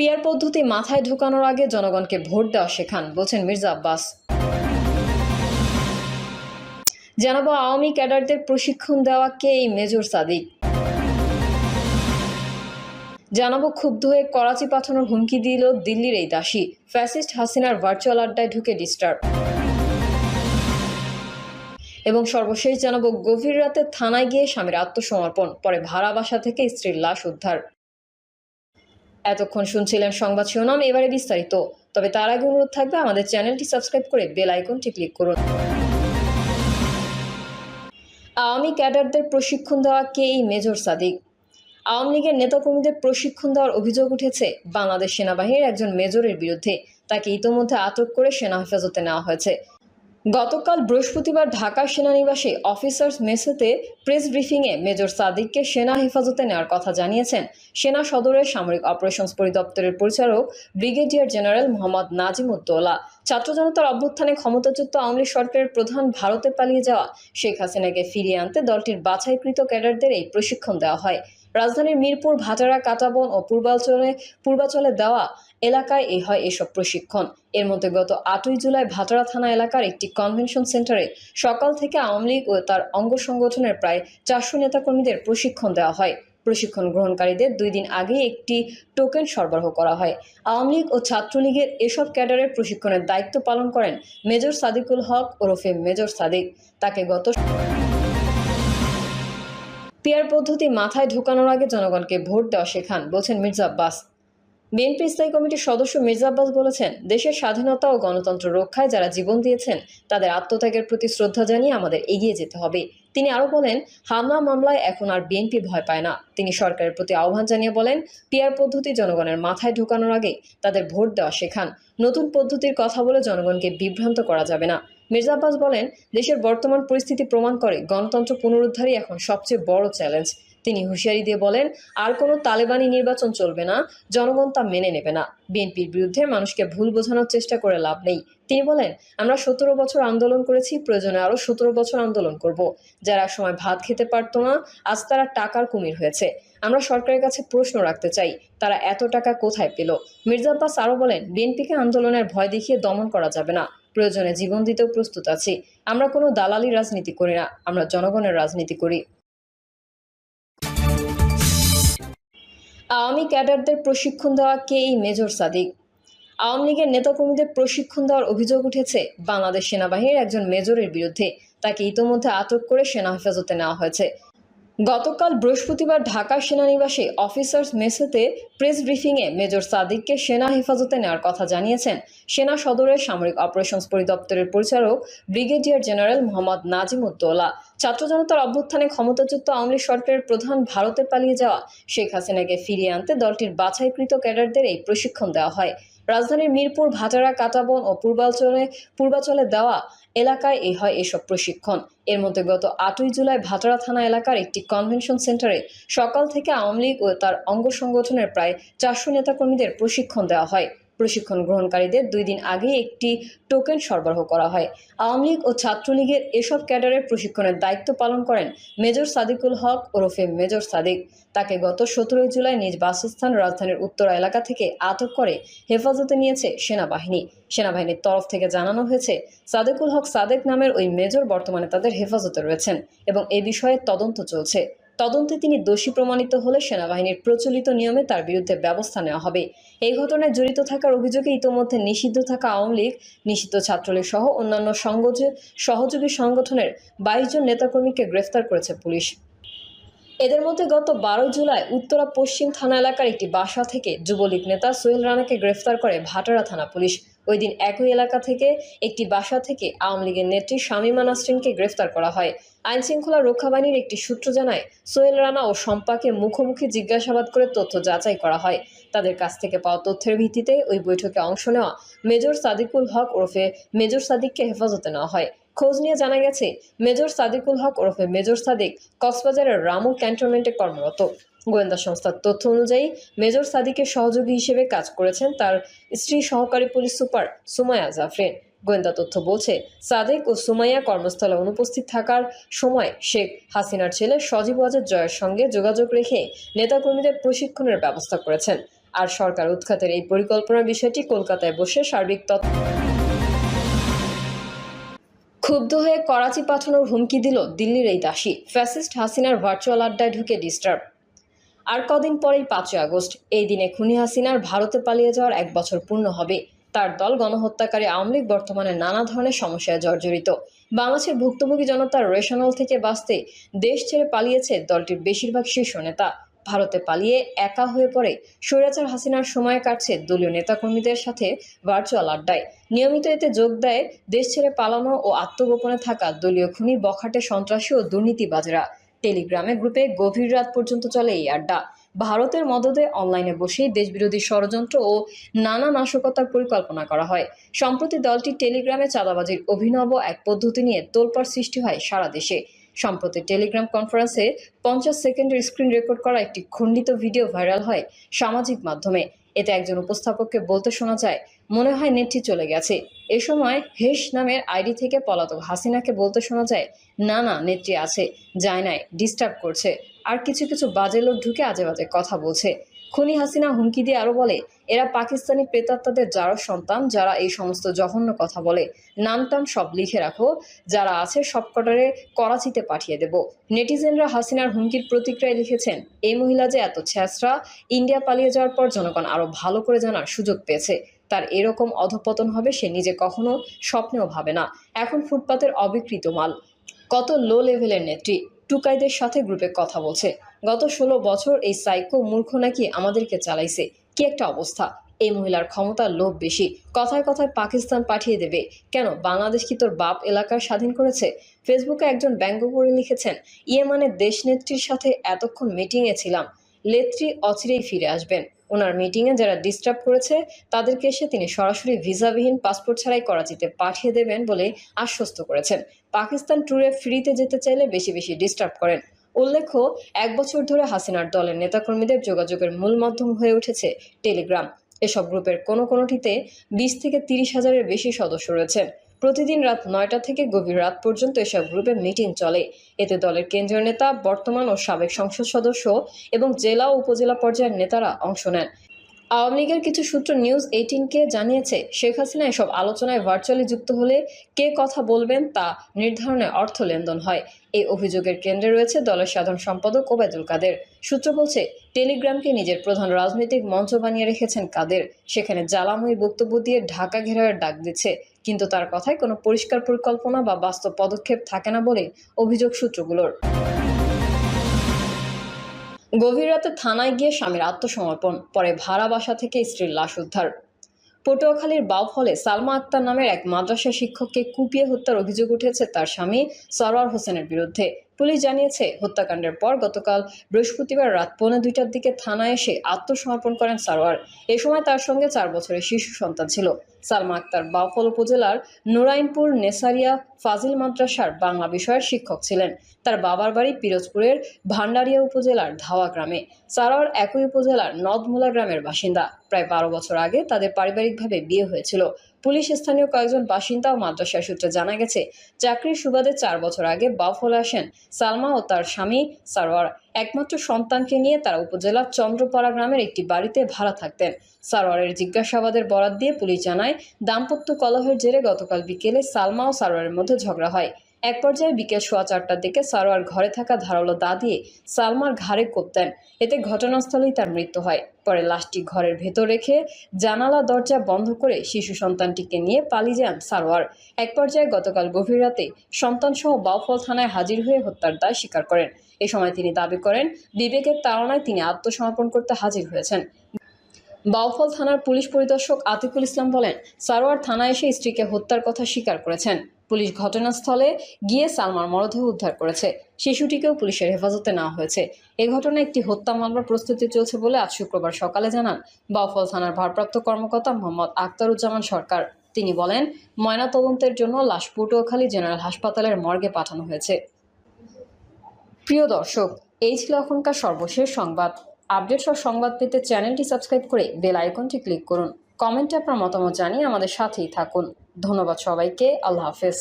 PR পদ্ধতি মাথায় ঢোকানোর আগে জনগণকে ভোট দেওয়া শেখান, বলছেন মির্জা আব্বাস। জানাবো আওয়ামী ক্যাডারদের প্রশিক্ষণ দেওয়া কে এই মেজর সাদিক। জানাবো ক্ষুব্ধ হয়ে করাচি পাঠানোর হুমকি দিল দিল্লির এই দাসী। ফ্যাসিস্ট হাসিনার ভার্চুয়াল আড্ডায় ঢুকে ডিস্টার্ব। এবং সর্বশেষ জানাবো গভীর রাতে থানায় গিয়ে স্বামীর আত্মসমর্পণ, পরে ভাড়া বাসা থেকে স্ত্রীর লাশ উদ্ধার। এতক্ষণ শুনছিলেন সংবাদ শিরোনাম, এবারে বিস্তারিত। তবে তার আগে অনুরোধ থাকবে আমাদের চ্যানেলটি সাবস্ক্রাইব করে বেল আইকনটি ক্লিক করুন। আওয়ামী ক্যাডারদের প্রশিক্ষণ দেওয়া কে এই মেজর সাদিক। আওয়ামী লীগের নেতাকর্মীদের প্রশিক্ষণ দেওয়ার অভিযোগ উঠেছে বাংলাদেশ সেনাবাহিনীর একজন মেজরের বিরুদ্ধে। তাকে ইতোমধ্যে আটক করে সেনা হেফাজতে নেওয়া হয়েছে। গতকাল বৃহস্পতিবার ঢাকার সেনানিবাসে অফিসার্স মেসেতে প্রেস ব্রিফিংয়ে মেজর সাদিককে সেনা হেফাজতে নেওয়ার কথা জানিয়েছেন সেনা সদরের সামরিক অপারেশনস পরিদপ্তরের পরিচালক ব্রিগেডিয়ার জেনারেল মোহাম্মদ নাজিম উদ্দৌলা। ছাত্র জনতার অভ্যুত্থানে ক্ষমতাচ্যুত আওয়ামী লীগ সরকারের প্রধান ভারতে পালিয়ে যাওয়া শেখ হাসিনাকে ফিরিয়ে আনতে দলটির বাছাইকৃত ক্যাডারদের এই প্রশিক্ষণ দেওয়া হয়। রাজধানীর মিরপুর, ভাটারা, কাঁটাবন ও পূর্বাচলে দেওয়া এলাকায় হয় এসব প্রশিক্ষণ। এর মধ্যে গত 8ই জুলাই ভাটারা থানা এলাকার একটি কনভেনশন সেন্টারে সকাল থেকে আওয়ামী লীগ ও তার অঙ্গ সংগঠনের প্রায় 400 নেতাকর্মীদের প্রশিক্ষণ দেওয়া হয়। প্রশিক্ষণ গ্রহণকারীদের 2 দিন আগেই একটি টোকেন সরবরাহ করা হয়। আওয়ামী লীগ ও ছাত্রলীগের এসব ক্যাডারের প্রশিক্ষণের দায়িত্ব পালন করেন মেজর সাদিকুল হক ওরফে মেজর সাদিক। তাকে গত পিআর পদ্ধতি মাথায় ঢোকানোর আগে জনগণকে ভোট দেওয়া শেখান, বলছেন মির্জা আব্বাস। বিএনপি স্থায়ী কমিটির সদস্য মির্জা আব্বাস বলেছেন, দেশের স্বাধীনতা ও গণতন্ত্র রক্ষায় যারা জীবন দিয়েছেন তাদের আত্মত্যাগের প্রতি শ্রদ্ধা জানিয়ে আমাদের এগিয়ে যেতে হবে। তিনি আরও বলেন, হামলা মামলায় এখন আর বিএনপি ভয় পায় না। তিনি সরকারের প্রতি আহ্বান জানিয়ে বলেন, পিআর পদ্ধতি জনগণের মাথায় ঢোকানোর আগে তাদের ভোট দেওয়া শেখান। নতুন পদ্ধতির কথা বলে জনগণকে বিভ্রান্ত করা যাবে না। মির্জা আব্বাস বলেন, দেশের বর্তমান পরিস্থিতি প্রমাণ করে গণতন্ত্র পুনরুদ্ধারই এখন সবচেয়ে বড় চ্যালেঞ্জ। তিনি হুঁশিয়ারি দিয়ে বলেন, আর কোনো তালেবানি নির্বাচন চলবে না, জনগণ তা মেনে নেবে না। বিএনপির বিরুদ্ধে মানুষকে ভুল বোঝানোর চেষ্টা করে লাভ নেই। তিনি বলেন, আমরা 17 বছর আন্দোলন করেছি, প্রয়োজনে আরও 17 বছর আন্দোলন করব। যারা সময় ভাত খেতে পারতো না, আজ তারা টাকার কুমির হয়েছে। আমরা সরকারের কাছে প্রশ্ন রাখতে চাই, তারা এত টাকা কোথায় পেল। মির্জা আব্বাস আরও বলেন, বিএনপিকে আন্দোলনের ভয় দেখিয়ে দমন করা যাবে না, প্রয়োজনে জীবন দিতেও প্রস্তুত আছি। আমরা কোনো দালালি রাজনীতি করি না, আমরা জনগণের রাজনীতি করি। আওয়ামী ক্যাডারদের প্রশিক্ষণ দেওয়া কে এই মেজর সাদিক। আওয়ামী লীগের নেতাকর্মীদের প্রশিক্ষণ দেওয়ার অভিযোগ উঠেছে বাংলাদেশ সেনাবাহিনীর একজন মেজরের বিরুদ্ধে। তাকে ইতোমধ্যে আটক করে সেনা হেফাজতে নেওয়া হয়েছে। গতকাল বৃহস্পতিবার ঢাকার সেনানিবাসে অফিসার্স মেসেতে প্রেস ব্রিফিংয়ে মেজর সাদিককে সেনা হেফাজতে নেওয়ার কথা জানিয়েছেন সেনা সদরের সামরিক অপারেশনস পরিদপ্তরের পরিচালক ব্রিগেডিয়ার জেনারেল মোহাম্মদ নাজিম উদ্দৌলা। ছাত্র জনতার অভ্যুত্থানে ক্ষমতাচ্যুত আওয়ামী লীগ সরকারের প্রধান ভারতে পালিয়ে যাওয়া শেখ হাসিনাকে ফিরিয়ে আনতে দলটির বাছাইকৃত ক্যাডারদের এই প্রশিক্ষণ দেওয়া হয়। রাজধানীর মিরপুর, ভাটারা, কাঁটাবন ও পূর্বাচলে দেওয়া এলাকায় হয় এসব প্রশিক্ষণ। এর মধ্যে গত 8ই জুলাই ভাটারা থানা এলাকার একটি কনভেনশন সেন্টারে সকাল থেকে আওয়ামী লীগ ও তার অঙ্গ সংগঠনের প্রায় 400 নেতাকর্মীদের প্রশিক্ষণ দেওয়া হয়। প্রশিক্ষণ গ্রহণকারীদের 2 দিন আগেই একটি টোকেন সরবরাহ করা হয়। আওয়ামী লীগ ও ছাত্রলীগের এসব ক্যাডারের প্রশিক্ষণের দায়িত্ব পালন করেন মেজর সাদিকুল হক ওরফে মেজর সাদিক। তাকে গত 17 জুলাই নিজ বাসস্থান রাজধানীর উত্তরা এলাকা থেকে আটক করে হেফাজতে নিয়েছে সেনাবাহিনী। সেনাবাহিনীর তরফ থেকে জানানো হয়েছে, সাদেকুল হক সাদেক নামের ওই মেজর বর্তমানে তাদের হেফাজতে রয়েছেন এবং এ বিষয়ে তদন্ত চলছে। তদন্তে তিনি দোষী প্রমাণিত হলে সেনাবাহিনীর প্রচলিত নিয়মে তার বিরুদ্ধে ব্যবস্থা নেওয়া হবে। এই ঘটনায় জড়িত থাকার অভিযোগে ইতোমধ্যে নিষিদ্ধ থাকা আওয়ামী লীগ, নিষিদ্ধ ছাত্রলীগ সহ অন্যান্য সহযোগী সংগঠনের 22 জন নেতাকর্মীকে গ্রেফতার করেছে পুলিশ। এদের মধ্যে গত 12 জুলাই উত্তরা পশ্চিম থানা এলাকার একটি বাসা থেকে যুবলীগ নেতা সোহেল রানাকে গ্রেফতার করে ভাটারা থানা পুলিশ। ওই দিন একই এলাকা থেকে একটি বাসা থেকে আওয়ামী লীগের নেত্রী শামীমা নাসরিনকে গ্রেফতার করা হয়। আইনশৃঙ্খলা রক্ষা বাহিনীর একটি সূত্র জানায়, সোহেল রানা ও শম্পাকে মুখোমুখি জিজ্ঞাসাবাদ করে তথ্য যাচাই করা হয়। তাদের কাছ থেকে পাওয়া তথ্যের ভিত্তিতে ওই বৈঠকে অংশ নেওয়া মেজর সাদিকুল হক ওরফে মেজর সাদিককে হেফাজতে নেওয়া হয়। খোঁজ নিয়ে জানা গেছে, মেজর সাদিকুল হক ওরফে মেজর সাদিক কক্সবাজারের রামু ক্যান্টনমেন্টে কর্মরত। গোয়েন্দা সংস্থার তথ্য অনুযায়ী মেজর সাদিকের সহযোগী হিসেবে কাজ করেছেন তার স্ত্রী সহকারী পুলিশ সুপার সুমাইয়া জাফরিন। গোয়েন্দা তথ্য বলছে, সাদেক ও সুমাইয়া কর্মস্থলে অনুপস্থিত থাকার সময় শেখ হাসিনার ছেলে সজীব ওয়াজেদ জয়ের সঙ্গে যোগাযোগ রেখে নেতাকর্মীদের প্রশিক্ষণের ব্যবস্থা করেছেন। আর সরকার উৎখাতের এই পরিকল্পনার বিষয়টি কলকাতায় বসে সার্বিক ক্ষুব্ধ হয়ে করাচি পাঠানোর হুমকি দিল দিল্লির এই দাসী। ফ্যাসিস্ট হাসিনার ভার্চুয়াল আড্ডায় ঢুকে ডিস্টার্ব। আর কদিন পরেই 5ই আগস্ট। এই দিনে খুনি হাসিনার ভারতে পালিয়ে যাওয়ার 1 বছর পূর্ণ হবে। তার দল গণহত্যাকারী আওয়ামী লীগ বর্তমানে নানা ধরনের সমস্যায় জর্জরিত। বাংলাদেশের ভুক্তভোগী জনতার রেশনাল থেকে বাঁচতে দেশ ছেড়ে পালিয়েছে দলটির বেশিরভাগ শীর্ষ নেতা। ভারতে পালিয়ে একা হয়ে পড়ে স্বৈরাচার হাসিনার সময় কাটছে দলীয় নেতাকর্মীদের সাথে ভার্চুয়াল আড্ডায়। নিয়মিত এতে যোগ দেয় দেশ ছেড়ে পালানো ও আত্মগোপনে থাকা দলীয় খুনি, বখাটে সন্ত্রাসী ও দুর্নীতিবাজরা। টেলিগ্রামে গ্রুপে গভীর রাত পর্যন্ত চলে এই আড্ডা। ভারতের মদদে অনলাইনে বসেই দেশবিরোধী ষড়যন্ত্র ও নানা নাশকতার পরিকল্পনা করা হয়। সম্প্রতি দলটি টেলিগ্রামে চাঁদাবাজির অভিনব এক পদ্ধতি নিয়ে তোলপাড় সৃষ্টি হয় সারা দেশে। সম্প্রতি টেলিগ্রাম কনফারেন্সে 50 সেকেন্ডের স্ক্রিন রেকর্ড করা একটি খণ্ডিত ভিডিও ভাইরাল হয় সামাজিক মাধ্যমে। এতে একজন উপস্থাপককে বলতে শোনা যায়, মনে হয় নেটটি চলে গেছে। এ সময় হেস নামের আইডি থেকে পলাতক হাসিনাকে বলতে শোনা যায়, না নেটটি আছে, যায় নাই, ডিস্টার্ব করছে। আর কিছু কিছু বাজে লোক ঢুকে আজে বাজে কথা বলছে। খুনি হাসিনা হুমকি দিয়ে আরো বলে, এরা পাকিস্তানি প্রেতাত্মাদের যারা সন্তান, যারা এই সমস্ত জঘন্য কথা বলে। নাম টাম সব লিখে রাখো, যারা আছে সব কটারে করাচিতে পাঠিয়ে দেব। নেটিজেনরা হাসিনার হুমকির প্রতিক্রিয়ায় লিখেছেন, এই মহিলা যে এত ছ্যাঁচড়া, ইন্ডিয়া পালিয়ে যাওয়ার পর জনগণ আরো ভালো করে জানার সুযোগ পেয়েছে। তার এরকম অধঃপতন হবে সে নিজে কখনো স্বপ্নেও ভাবে না। এখন ফুটপাতের অবিকৃত মাল। কত লো লেভেলের নেত্রী টুকাইদের সাথে গ্রুপে কথা বলছে। গত 16 বছর এই সাইকো মূর্খ নাকি আমাদেরকে চালাইছে। কি একটা অবস্থা! এই মহিলার ক্ষমতার লোভ বেশি। কথায় কথায় পাকিস্তান পাঠিয়ে দেবে। কেন, বাংলাদেশ কি তোর বাপ এলাকার স্বাধীন করেছে? ফেসবুকে একজন ব্যঙ্গ করে লিখেছেন, ইয়েমানের দেশনেত্রীর সাথে এতক্ষণ মিটিংয়ে ছিলাম, নেত্রী অচিরেই ফিরে আসবেন। ওনার মিটিংয়ে যারা ডিস্টার্ব করেছে তাদেরকে এসে তিনি সরাসরি ভিসাবিহীন পাসপোর্ট ছাড়াই করাচিতে পাঠিয়ে দেবেন বলে আশ্বস্ত করেছেন। পাকিস্তান ট্যুরে ফ্রিতে যেতে চাইলে বেশি বেশি ডিস্টার্ব করেন। উল্লেখ্য, 1 বছর ধরে হাসিনার দলের নেতাকর্মীদের যোগাযোগের মূল মাধ্যম হয়ে উঠেছে টেলিগ্রাম। এসব গ্রুপের কোনোটিতে 20 থেকে 30 হাজারের বেশি সদস্য রয়েছেন। প্রতিদিন রাত 9টা থেকে গভীর রাত পর্যন্ত এসব গ্রুপে মিটিং চলে। এতে দলের কেন্দ্রীয় নেতা, বর্তমান ও সাবেক সংসদ সদস্য এবং জেলা ও উপজেলা পর্যায়ের নেতারা অংশ নেন। আওয়ামী লীগের কিছু সূত্র নিউজ 18কে জানিয়েছে, শেখ হাসিনা এসব আলোচনায় ভার্চুয়ালি যুক্ত হলে কে কথা বলবেন তা নির্ধারণে অর্থ লেনদেন হয়। এই অভিযোগের কেন্দ্রে রয়েছে দলের সাধারণ সম্পাদক ওবায়দুল কাদের। সূত্র বলছে, টেলিগ্রামকে নিজের প্রধান রাজনৈতিক মঞ্চ বানিয়ে রেখেছেন কাদের। সেখানে জ্বালাময়ী বক্তব্য দিয়ে ঢাকা ঘেরাওয়ের ডাক দিচ্ছে, কিন্তু তার কথায় কোনো পরিষ্কার পরিকল্পনা বা বাস্তব পদক্ষেপ থাকে না বলে অভিযোগ সূত্রগুলোর। গভীর রাতে থানায় গিয়ে স্বামীর আত্মসমর্পণ, পরে ভাড়া বাসা থেকে স্ত্রীর লাশ উদ্ধার। পটুয়াখালীর বাউফলে সালমা আক্তার নামের এক মাদ্রাসা শিক্ষককে কুপিয়ে হত্যার অভিযোগ উঠেছে তার স্বামী সরওয়ার হোসেনের বিরুদ্ধে। পুলিশ জানিয়েছে, হত্যাকাণ্ডের পর গতকাল বৃহস্পতিবার রাত 1:45টার দিকে থানায় এসে আত্মসমর্পণ করেন সরওয়ার। এ সময় তার সঙ্গে 4 বছরের শিশু সন্তান ছিল। সালমা আক্তার বাউফল উপজেলার নুরাইনপুর নেসারিয়া ফাজিল মাদ্রাসার বাংলা বিষয়ের শিক্ষক ছিলেন। তার বাবার বাড়ি পিরোজপুরের ভান্ডারিয়া উপজেলার ধাওয়া গ্রামে। সরওয়ার একই উপজেলার নদমুলা গ্রামের বাসিন্দা। প্রায় 12 বছর আগে তাদের পারিবারিকভাবে বিয়ে হয়েছিল। পুলিশ, স্থানীয় কয়েকজন বাসিন্দা ও মাদ্রাসার সূত্রে জানা গেছে, চাকরির সুবাদে 4 বছর আগে বাউফলে আসেন সালমা ও তার স্বামী সরওয়ার। একমাত্র সন্তানকে নিয়ে তারা উপজেলার চন্দ্রপাড়া গ্রামের একটি বাড়িতে ভাড়া থাকতেন। সরওয়ারের জিজ্ঞাসাবাদের বরাত দিয়ে পুলিশ জানায়, দাম্পত্য কলহের জেরে গতকাল বিকেলে সালমা ও সরওয়ারের মধ্যে ঝগড়া হয়। এক পর্যায়ে বিকেল 4:15টার দিকে সরওয়ার ঘরে থাকা ধারালো দা দিয়ে সালমার ঘাড়ে কোপ দেন। এতে ঘটনাস্থলেই তার মৃত্যু হয়। পরে লাশটি ঘরের ভেতর রেখে জানালা দরজা বন্ধ করে শিশু সন্তানটিকে নিয়ে পালিয়ে যান সরওয়ার। এক পর্যায়ে গতকাল গভীর রাতে সন্তানসহ বাউফল থানায় হাজির হয়ে হত্যার দায় স্বীকার করেন। এ সময় তিনি দাবি করেন, বিবেকের তাড়নায় তিনি আত্মসমর্পণ করতে হাজির হয়েছেন। বাউফল থানার পুলিশ পরিদর্শক আতিকুল ইসলাম বলেন, সরওয়ার থানায় এসে স্ত্রীকে হত্যার কথা স্বীকার করেছেন। পুলিশ ঘটনাস্থলে গিয়ে সালমার মরদেহ উদ্ধার করেছে। শিশুটিকেও পুলিশের হেফাজতে নেওয়া হয়েছে। এ ঘটনায় একটি হত্যা মামলার প্রস্তুতি চলছে বলে আজ শুক্রবার সকালে জানান বাউফল থানার ভারপ্রাপ্ত কর্মকর্তা মোহাম্মদ আখতারুজ্জামান সরকার। তিনি বলেন, ময়নাতদন্তের জন্য লাশ পটুয়াখালী জেনারেল হাসপাতালের মর্গে পাঠানো হয়েছে। প্রিয় দর্শক, এই ছিল এখনকার সর্বশেষ সংবাদ। আপডেট সব সংবাদ পেতে চ্যানেলটি সাবস্ক্রাইব করে বেল আইকনটি ক্লিক করুন। কমেন্টে আপনার মতামত জানিয়ে আমাদের সাথেই থাকুন। ধন্যবাদ সবাইকে। আল্লাহ হাফেজ।